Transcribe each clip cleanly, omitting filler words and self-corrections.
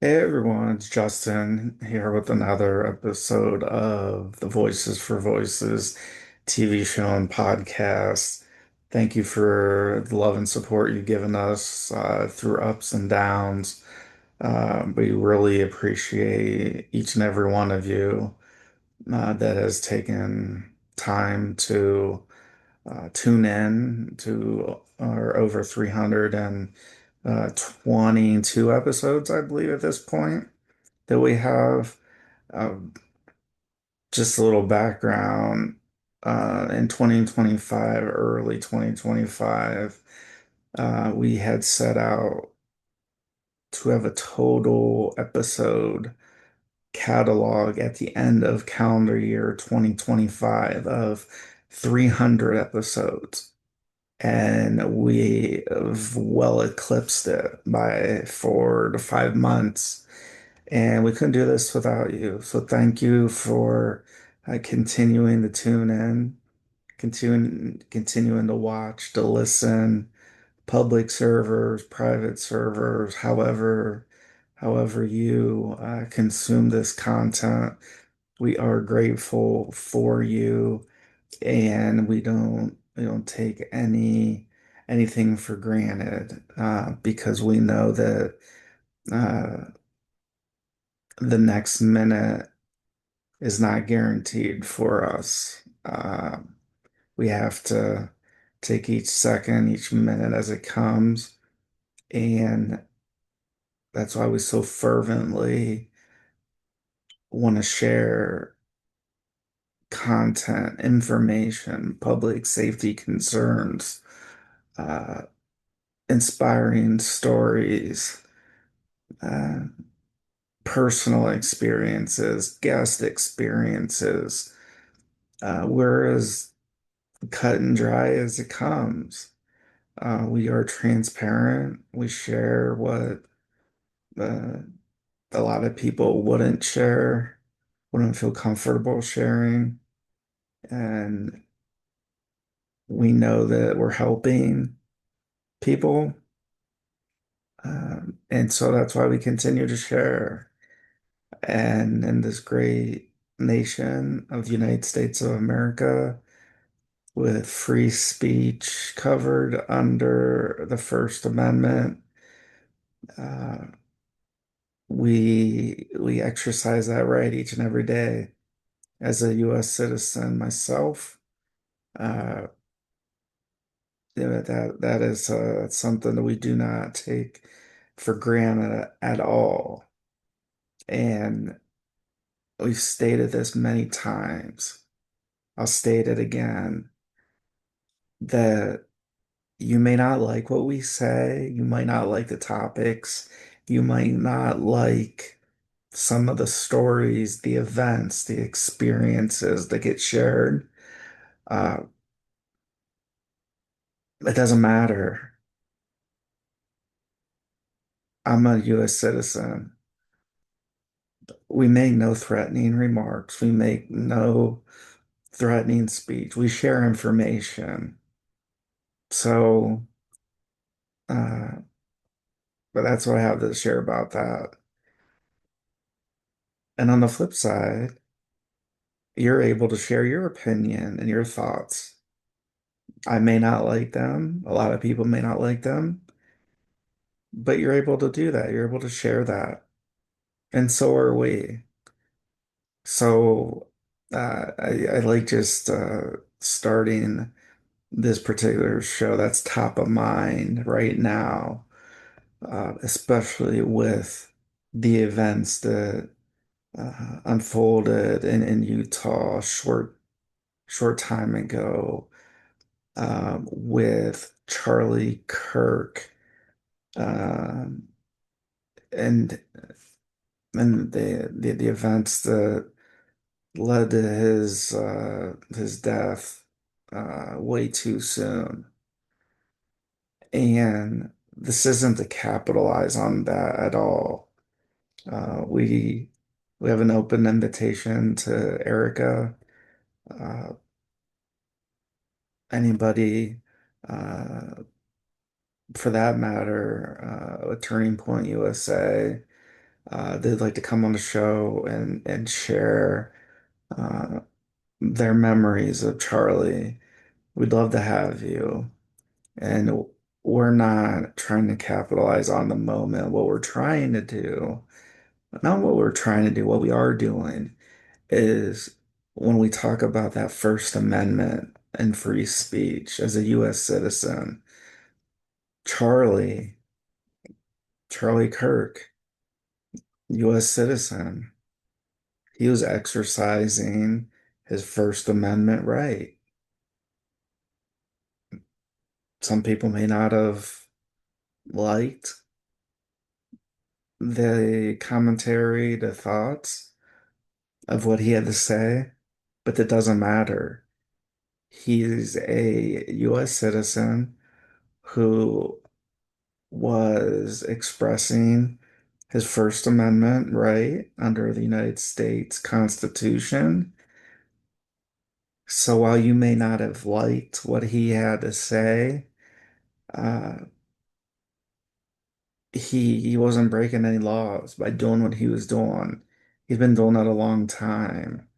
Hey everyone, it's Justin here with another episode of the Voices for Voices TV show and podcast. Thank you for the love and support you've given us through ups and downs. We really appreciate each and every one of you that has taken time to tune in to our over 322 episodes, I believe, at this point that we have. Um, just a little background. In 2025, early 2025, we had set out to have a total episode catalog at the end of calendar year 2025 of 300 episodes. And we have well eclipsed it by 4 to 5 months. And we couldn't do this without you. So thank you for continuing to tune in, continuing to watch, to listen, public servers, private servers, however you consume this content. We are grateful for you, and we don't take anything for granted because we know that uh, the next minute is not guaranteed for us. We have to take each second, each minute as it comes, and that's why we so fervently want to share content, information, public safety concerns, uh, inspiring stories, uh, personal experiences, guest experiences. We're as cut and dry as it comes. We are transparent. We share what uh, a lot of people wouldn't share, wouldn't feel comfortable sharing. And we know that we're helping people. And so that's why we continue to share. And in this great nation of the United States of America, with free speech covered under the First Amendment, uh, we exercise that right each and every day. As a U.S. citizen myself, uh, that is something that we do not take for granted at all. And we've stated this many times. I'll state it again that you may not like what we say, you might not like the topics, you might not like some of the stories, the events, the experiences that get shared. Uh, it doesn't matter. I'm a US citizen. We make no threatening remarks. We make no threatening speech. We share information. So, uh, but that's what I have to share about that. And on the flip side, you're able to share your opinion and your thoughts. I may not like them. A lot of people may not like them, but you're able to do that. You're able to share that. And so are we. So, I like just starting this particular show that's top of mind right now, especially with the events that unfolded in Utah short time ago, with Charlie Kirk, um, and the events that led to his death way too soon. And this isn't to capitalize on that at all. Uh, we we have an open invitation to Erica. Uh, Anybody, for that matter, Turning Point USA. They'd like to come on the show and share uh, their memories of Charlie, we'd love to have you. And we're not trying to capitalize on the moment. What we're trying to do, not what we're trying to do, what we are doing is when we talk about that First Amendment and free speech as a US citizen, Charlie, Charlie Kirk, US citizen, he was exercising his First Amendment right. Some people may not have liked the commentary, the thoughts of what he had to say, but that doesn't matter. He's a US citizen who was expressing his First Amendment right under the United States Constitution. So while you may not have liked what he had to say, uh, he wasn't breaking any laws by doing what he was doing. He's been doing that a long time.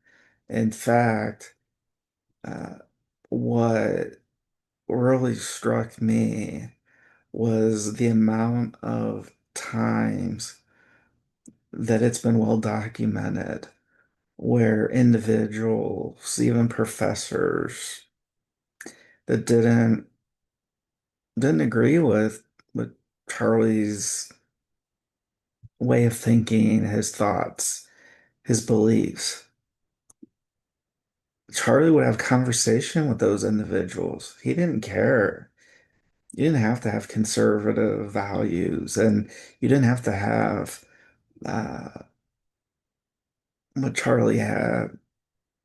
In fact, uh, what really struck me was the amount of times that it's been well documented where individuals, even professors that didn't agree with Charlie's way of thinking, his thoughts, his beliefs. Charlie would have conversation with those individuals. He didn't care. You didn't have to have conservative values, and you didn't have to have uh, what Charlie had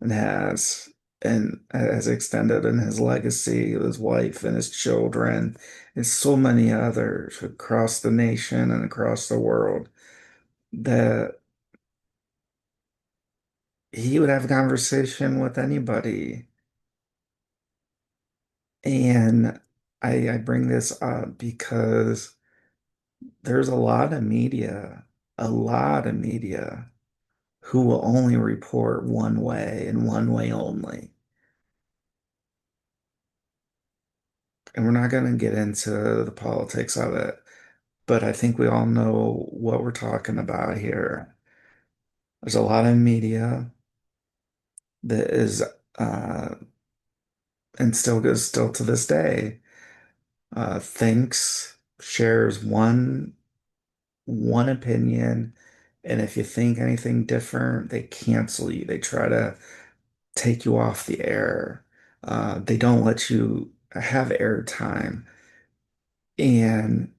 and has, and has extended in his legacy, his wife and his children, and so many others across the nation and across the world, that he would have a conversation with anybody. And I bring this up because there's a lot of media who will only report one way and one way only. And we're not going to get into the politics of it, but I think we all know what we're talking about here. There's a lot of media that is, uh, and still goes still to this day, thinks, shares one opinion, and if you think anything different, they cancel you. They try to take you off the air. They don't let you have airtime. And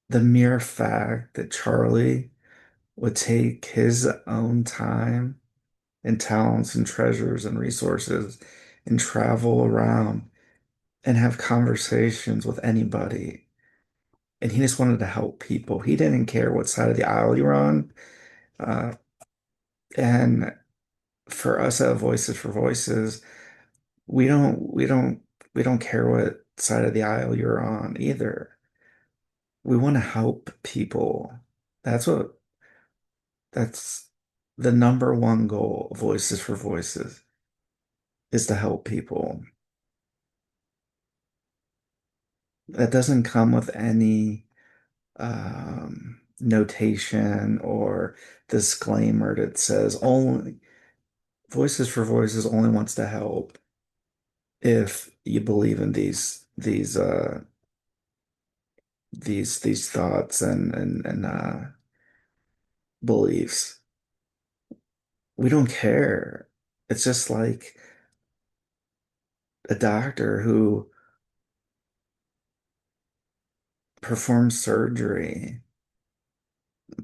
the mere fact that Charlie would take his own time and talents and treasures and resources and travel around and have conversations with anybody. And he just wanted to help people. He didn't care what side of the aisle you're on. Uh, and for us at Voices for Voices, we don't we don't we don't care what side of the aisle you're on either. We want to help people. That's what that's the number one goal of Voices for Voices is to help people. That doesn't come with any notation or disclaimer that says only Voices for Voices only wants to help if you believe in these thoughts and beliefs. We don't care. It's just like a doctor who performs surgery.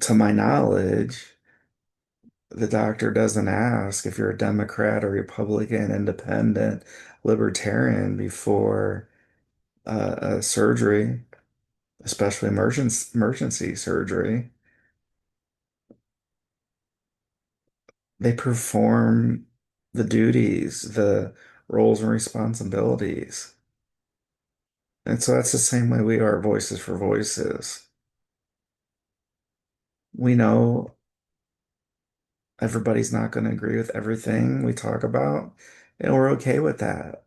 To my knowledge, the doctor doesn't ask if you're a Democrat or Republican, independent, libertarian before a surgery, especially emergency surgery. They perform the duties, the roles and responsibilities. And so that's the same way we are Voices for Voices. we know everybody's not going to agree with everything we talk about, and we're okay with that.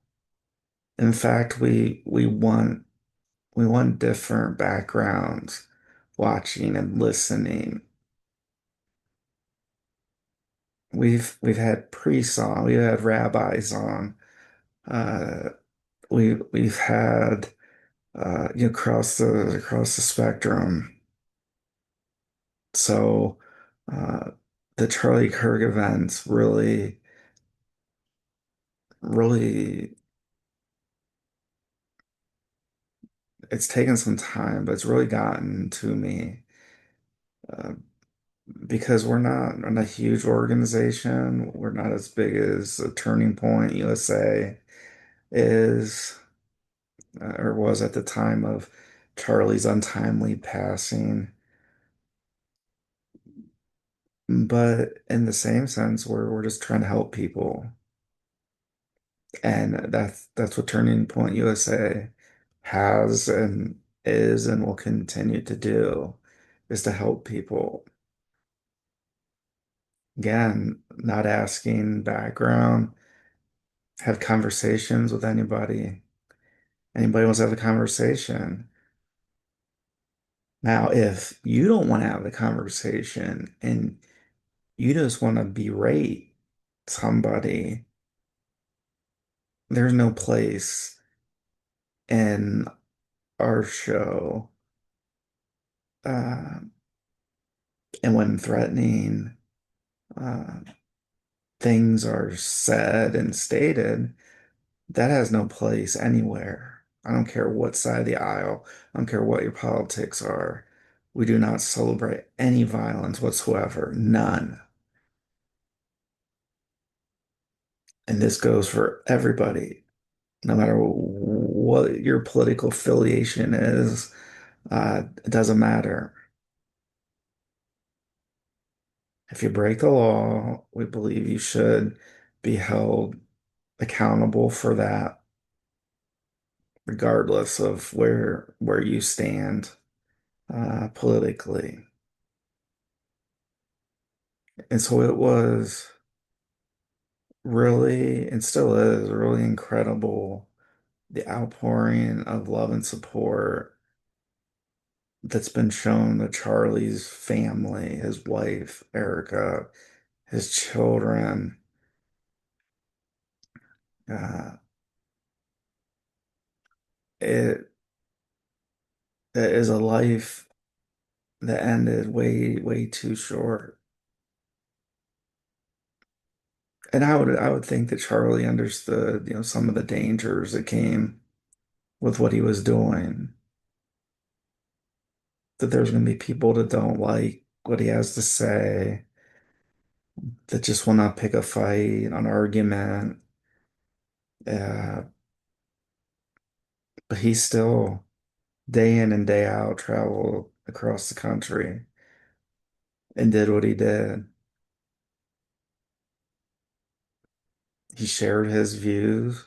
In fact, we want different backgrounds watching and listening. We've had priests on, we've had rabbis on, uh, we've had across the spectrum. So uh, the Charlie Kirk events really, it's taken some time, but it's really gotten to me uh, because we're not a huge organization. We're not as big as a Turning Point USA is or was at the time of Charlie's untimely passing. But in the same sense, we're just trying to help people. And that's what Turning Point USA has and is and will continue to do, is to help people. Again, not asking background, have conversations with anybody. Anybody wants to have a conversation. Now, if you don't want to have the conversation and you just want to berate somebody, there's no place in our show. Uh, and when threatening uh, things are said and stated, that has no place anywhere. I don't care what side of the aisle, I don't care what your politics are. We do not celebrate any violence whatsoever, none. And this goes for everybody, no matter what your political affiliation is, it doesn't matter. If you break the law, we believe you should be held accountable for that, regardless of where you stand politically. And so it was really, and still is, really incredible the outpouring of love and support that's been shown to Charlie's family, his wife, Erica, his children. Uh, it, it is a life that ended way too short. And I would think that Charlie understood, some of the dangers that came with what he was doing. That there's going to be people that don't like what he has to say, that just will not pick a fight, an argument. Uh, but he still, day in and day out, traveled across the country and did what he did. He shared his views.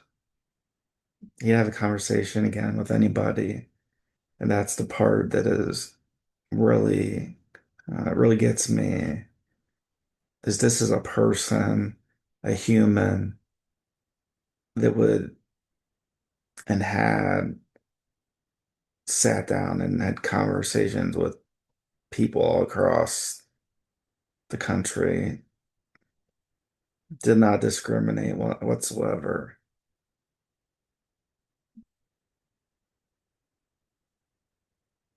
He'd have a conversation again with anybody. And that's the part that is really, really gets me, is this is a person, a human that would and had sat down and had conversations with people all across the country, did not discriminate whatsoever.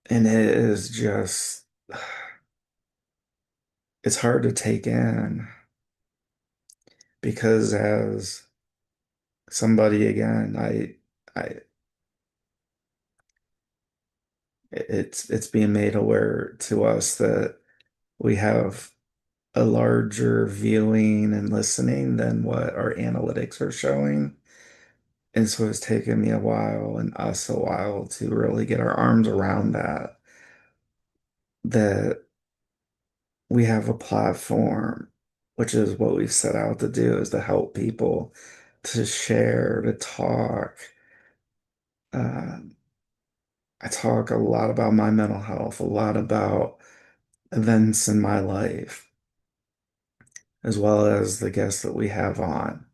And it is just, it's hard to take in because as somebody again, I, it's being made aware to us that we have a larger viewing and listening than what our analytics are showing. And so it's taken me a while and us a while to really get our arms around that we have a platform, which is what we've set out to do, is to help people, to share, to talk. Uh, I talk a lot about my mental health, a lot about events in my life, as well as the guests that we have on.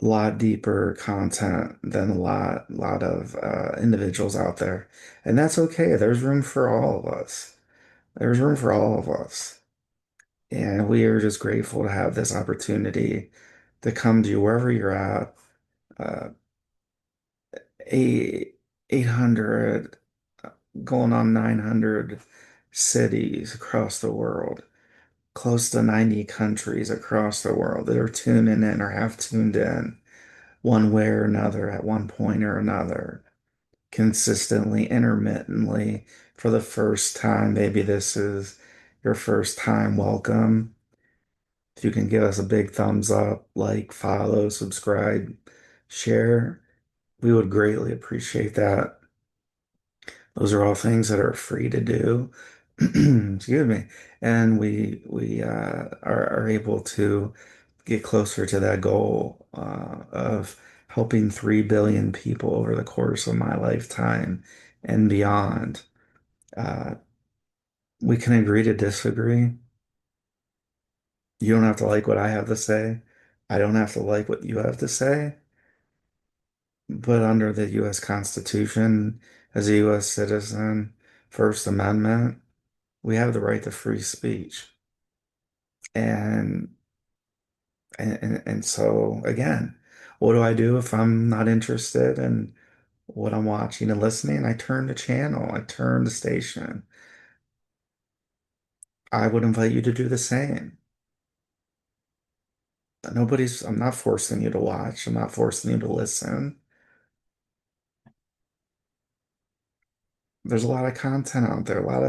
A lot deeper content than a lot of individuals out there. And that's okay. There's room for all of us. There's room for all of us. And we are just grateful to have this opportunity to come to you wherever you're at. Uh, eight, 800, going on 900 cities across the world, close to 90 countries across the world that are tuning in or have tuned in one way or another at one point or another, consistently, intermittently, for the first time. Maybe this is your first time. Welcome. If you can give us a big thumbs up, like, follow, subscribe, share, we would greatly appreciate that. Those are all things that are free to do. Excuse me. And we are able to get closer to that goal of helping 3 billion people over the course of my lifetime and beyond. Uh, we can agree to disagree. You don't have to like what I have to say. I don't have to like what you have to say. But under the U.S. Constitution, as a U.S. citizen, First Amendment, we have the right to free speech. And and so again, what do I do if I'm not interested in what I'm watching and listening? I turn the channel, I turn the station. I would invite you to do the same. I'm not forcing you to watch. I'm not forcing you to listen. There's a lot of content out there, a lot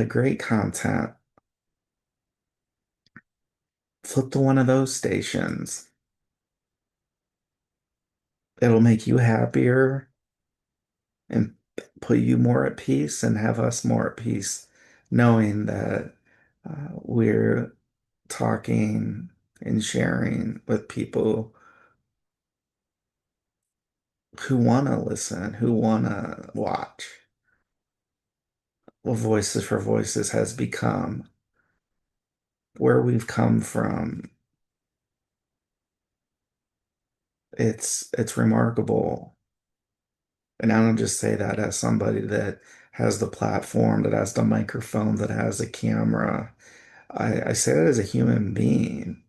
of great content. Flip to one of those stations. It'll make you happier and put you more at peace and have us more at peace, knowing that we're talking and sharing with people who want to listen, who want to watch. What Voices for Voices has become, where we've come from. It's remarkable. And I don't just say that as somebody that has the platform, that has the microphone, that has a camera. I say that as a human being.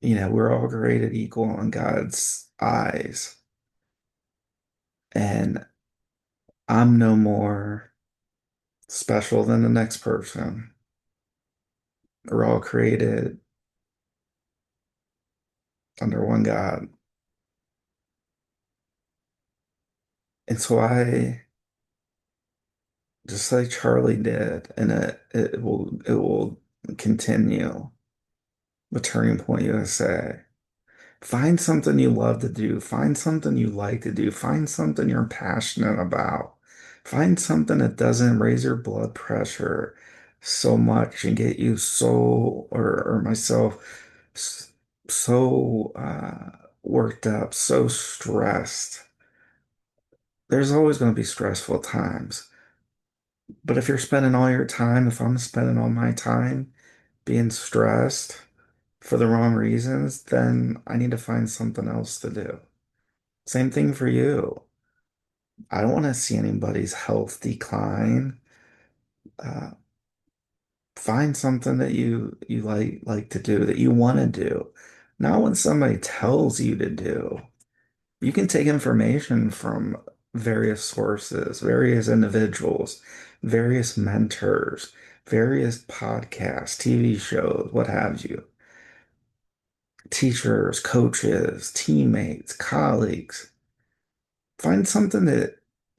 We're all created equal in God's eyes. And I'm no more special than the next person. We're all created under one God. And so just like Charlie did, and it will continue. The Turning Point USA. Find something you love to do. Find something you like to do. Find something you're passionate about. Find something that doesn't raise your blood pressure so much and get you or myself, so worked up, so stressed. There's always going to be stressful times. But if you're spending all your time, if I'm spending all my time being stressed for the wrong reasons, then I need to find something else to do. Same thing for you. I don't want to see anybody's health decline. Uh, find something that you like to do, that you want to do. Not when somebody tells you to do. You can take information from various sources, various individuals, various mentors, various podcasts, TV shows, what have you. Teachers, coaches, teammates, colleagues. Find something that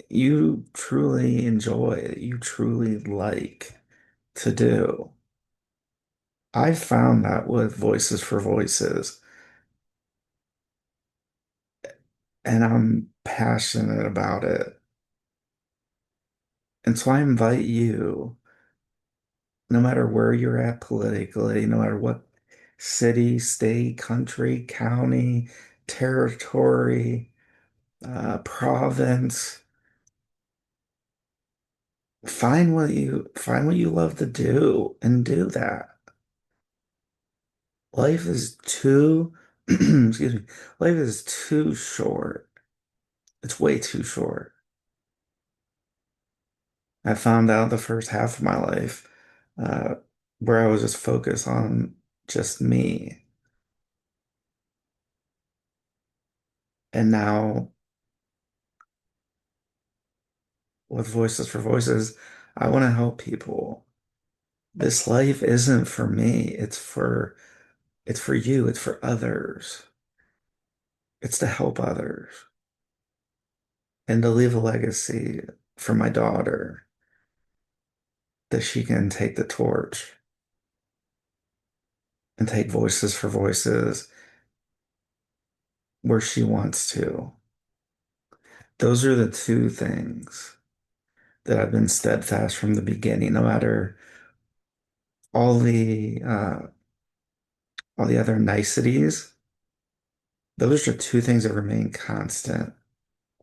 you truly enjoy, that you truly like to do. I found that with Voices for Voices, and I'm passionate about it. And so I invite you, no matter where you're at politically, no matter what city, state, country, county, territory, province, Find what you love to do and do that. Life is too, excuse me, life is too short. It's way too short. I found out the first half of my life, uh, where I was just focused on just me. And now with Voices for Voices, I want to help people. This life isn't for me. It's for you. It's for others. It's to help others and to leave a legacy for my daughter that she can take the torch and take Voices for Voices where she wants to. Those are the two things that I've been steadfast from the beginning, no matter all the uh, all the other niceties. Those are two things that remain constant.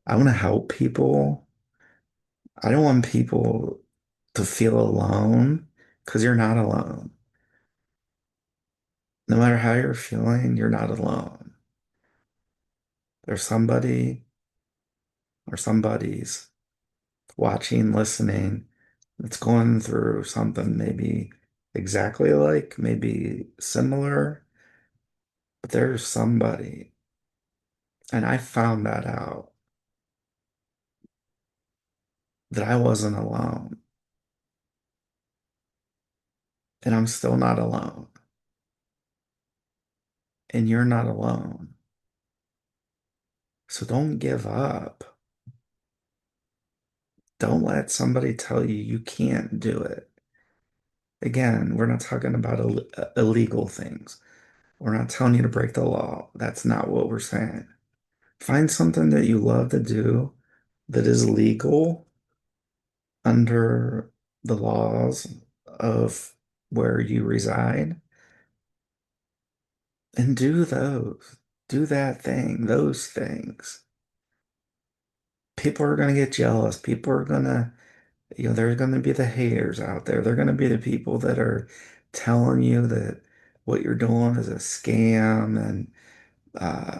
I want to help people. I don't want people to feel alone because you're not alone. No matter how you're feeling, you're not alone. There's somebody or somebody's watching, listening, that's going through something maybe exactly like, maybe similar, but there's somebody. And I found that out that I wasn't alone. And I'm still not alone. And you're not alone. So don't give up. Don't let somebody tell you you can't do it. Again, we're not talking about illegal things. We're not telling you to break the law. That's not what we're saying. Find something that you love to do that is legal under the laws of where you reside and do those. Do that thing, those things. People are going to get jealous. People are going to, there's going to be the haters out there. They're going to be the people that are telling you that what you're doing is a scam uh,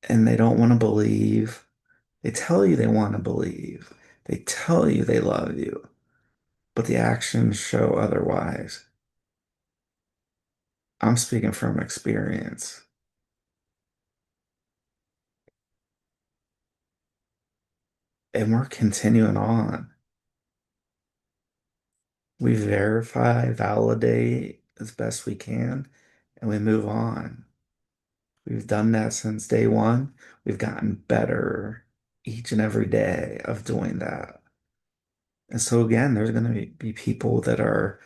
and they don't want to believe. They tell you they want to believe. They tell you they love you, but the actions show otherwise. I'm speaking from experience. And we're continuing on. We verify, validate as best we can, and we move on. We've done that since day one. We've gotten better each and every day of doing that. And so again, there's going to be people that are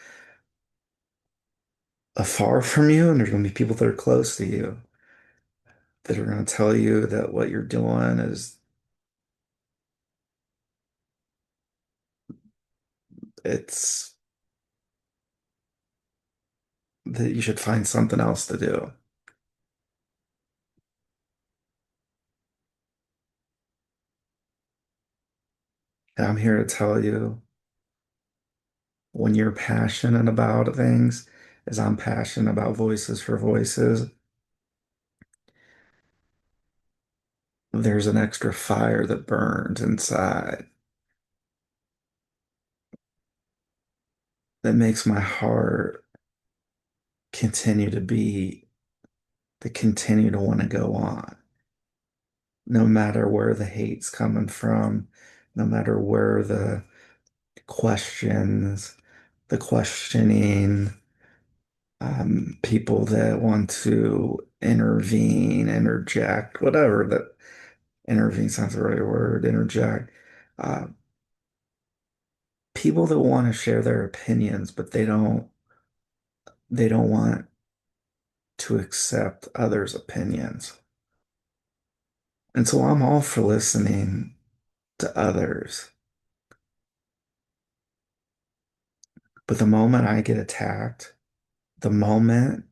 afar from you, and there's going to be people that are close to you that are going to tell you that what you're doing is it's that you should find something else to do. And I'm here to tell you when you're passionate about things, as I'm passionate about Voices for Voices, there's an extra fire that burns inside that makes my heart continue to beat, to continue to want to go on, no matter where the hate's coming from, no matter where the questions, the questioning, people that want to intervene, interject, whatever that intervene sounds the right word, interject. Uh, People that want to share their opinions, but they don't want to accept others' opinions. And so I'm all for listening to others. But the moment I get attacked, the moment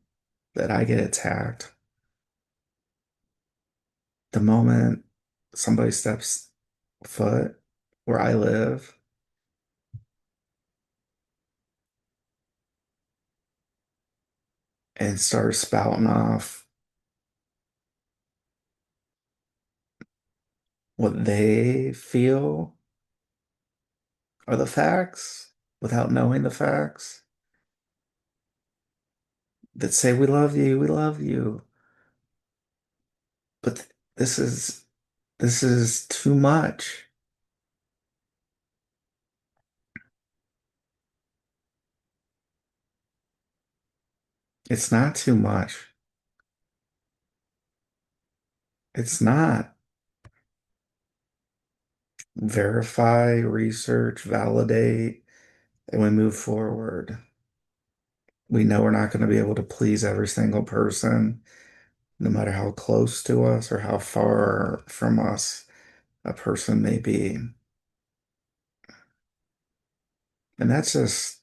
that I get attacked, the moment somebody steps foot where I live, and start spouting off what they feel are the facts without knowing the facts that say, we love you. But this is this is too much. It's not too much. It's not. Verify, research, validate, and we move forward. We know we're not going to be able to please every single person, no matter how close to us or how far from us a person may be. And that's just,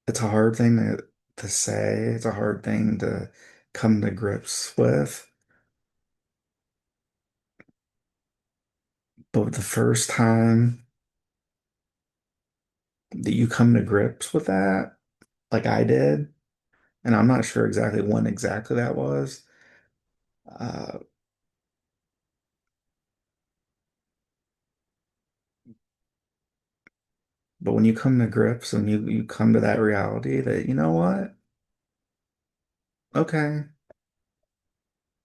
it's a hard thing to say. It's a hard thing to come to grips with. But the first time that you come to grips with that, like I did, and I'm not sure exactly when exactly that was, uh, but when you come to grips and you come to that reality that, you know what? Okay,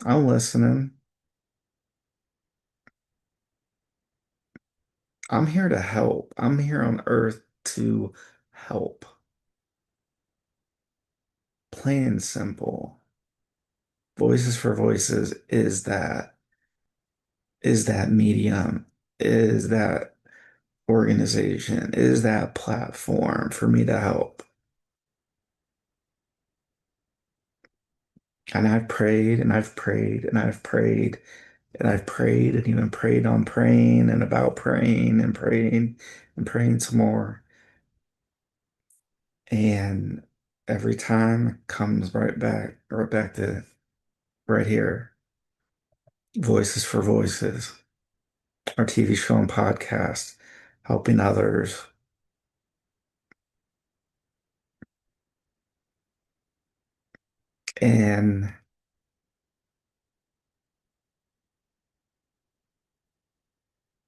I'm listening. I'm here to help. I'm here on earth to help. Plain and simple. Voices for Voices is that medium, is that organization, is that platform for me to help. And I've prayed and I've prayed and I've prayed and I've prayed and even prayed on praying and about praying and praying some more. And every time it comes right back to right here. Voices for Voices, our TV show and podcast, helping others. And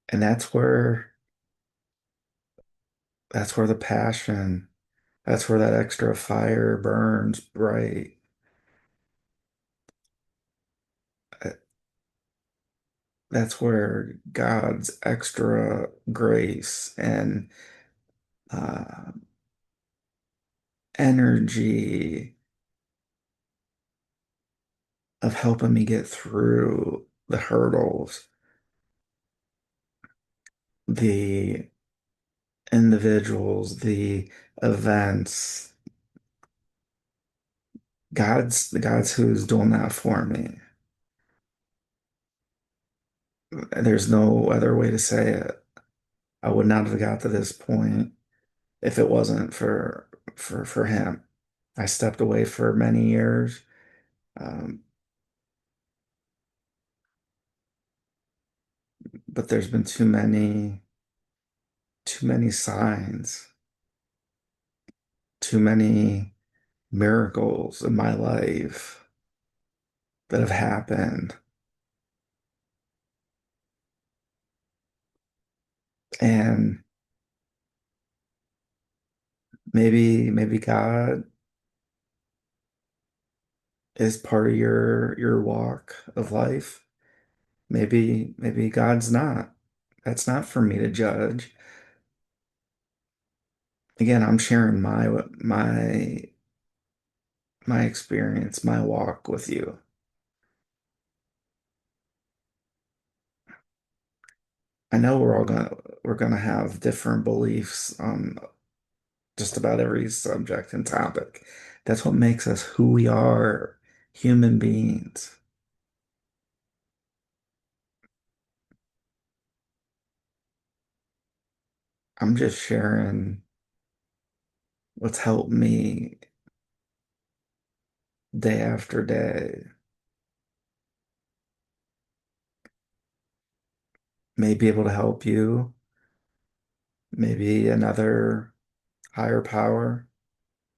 and that's where the passion, that's where that extra fire burns bright. Uh, That's where God's extra grace and uh, energy of helping me get through the hurdles, the individuals, the events. God's who's doing that for me. There's no other way to say it. I would not have got to this point if it wasn't for him. I stepped away for many years, um, but there's been too many signs, too many miracles in my life that have happened. And maybe God is part of your walk of life. Maybe God's not. That's not for me to judge. Again, I'm sharing my experience, my walk with you. I know we're gonna have different beliefs on just about every subject and topic. That's what makes us who we are, human beings. I'm just sharing what's helped me day after day. May be able to help you, maybe another higher power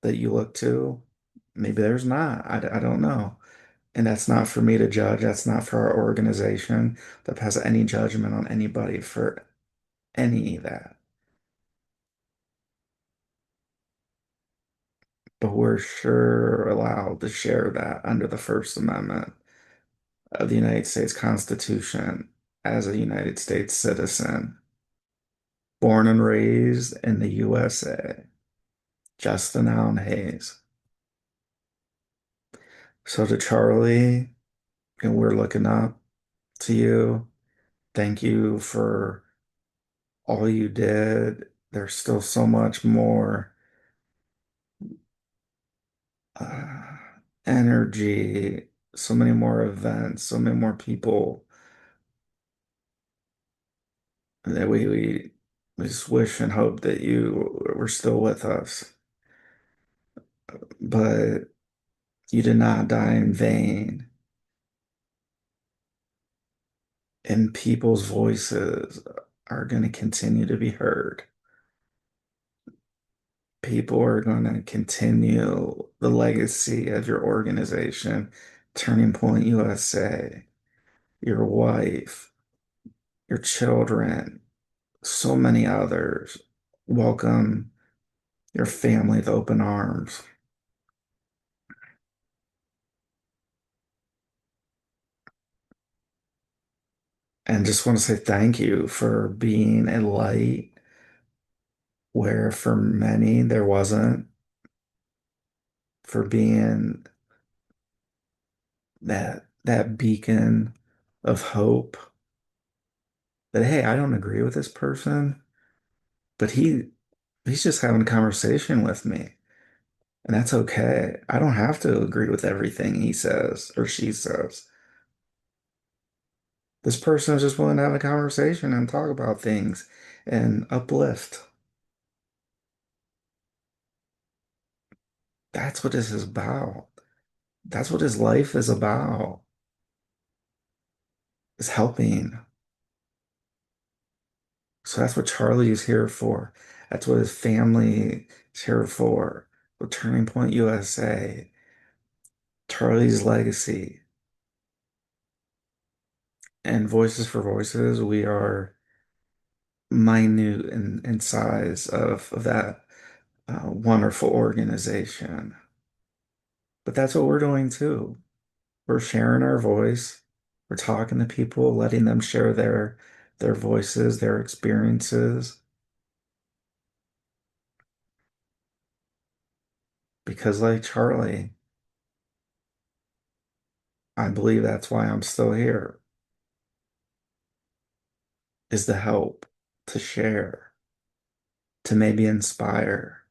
that you look to. Maybe there's not. I don't know. And that's not for me to judge. That's not for our organization that has any judgment on anybody for any of that. But we're sure allowed to share that under the First Amendment of the United States Constitution as a United States citizen, born and raised in the USA. Justin Allen Hayes. So to Charlie, and we're looking up to you. Thank you for all you did. There's still so much more uh, energy, so many more events, so many more people that we just wish and hope that you were still with us. But you did not die in vain, and people's voices are going to continue to be heard. People are going to continue the legacy of your organization, Turning Point USA, your wife, your children, so many others. Welcome your family with open arms. And just want to say thank you for being a light where for many there wasn't, for being that beacon of hope that hey, I don't agree with this person, but he's just having a conversation with me. And that's okay. I don't have to agree with everything he says or she says. This person is just willing to have a conversation and talk about things and uplift. That's what this is about. That's what his life is about, is helping. So that's what Charlie is here for. That's what his family is here for. With Turning Point USA, Charlie's legacy, and Voices for Voices, we are minute in size of that wonderful organization. But that's what we're doing too. We're sharing our voice. We're talking to people, letting them share their voices, their experiences. Because like Charlie, I believe that's why I'm still here, is to help, to share, to maybe inspire,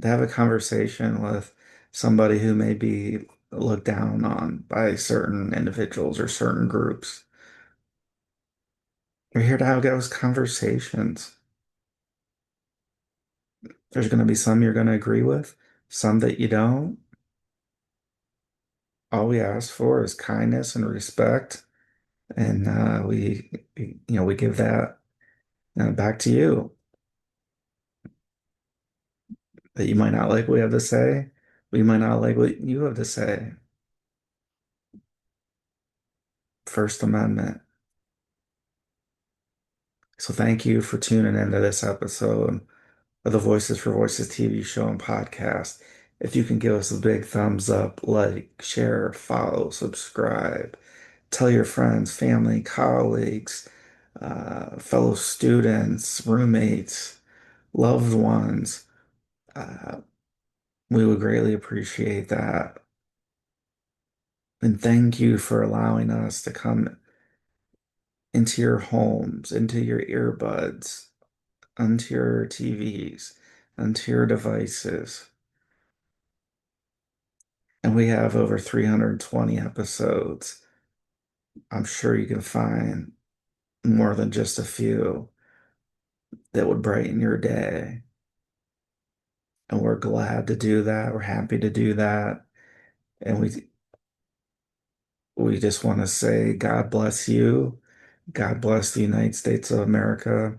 to have a conversation with somebody who may be looked down on by certain individuals or certain groups. We're here to have those conversations. There's going to be some you're going to agree with, some that you don't. All we ask for is kindness and respect, and we give that back to you. That you might not like what we have to say, but you might not like what you have to say. First Amendment. So thank you for tuning into this episode of the Voices for Voices TV show and podcast. If you can give us a big thumbs up, like, share, follow, subscribe, tell your friends, family, colleagues, fellow students, roommates, loved ones. Uh, we would greatly appreciate that. And thank you for allowing us to come into your homes, into your earbuds, onto your TVs, onto your devices. And we have over 320 episodes. I'm sure you can find more than just a few that would brighten your day. And we're glad to do that. We're happy to do that. And we just want to say God bless you. God bless the United States of America.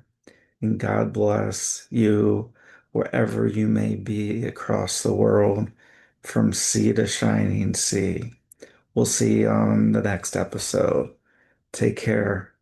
And God bless you wherever you may be across the world. from sea to shining sea. We'll see you on the next episode. Take care.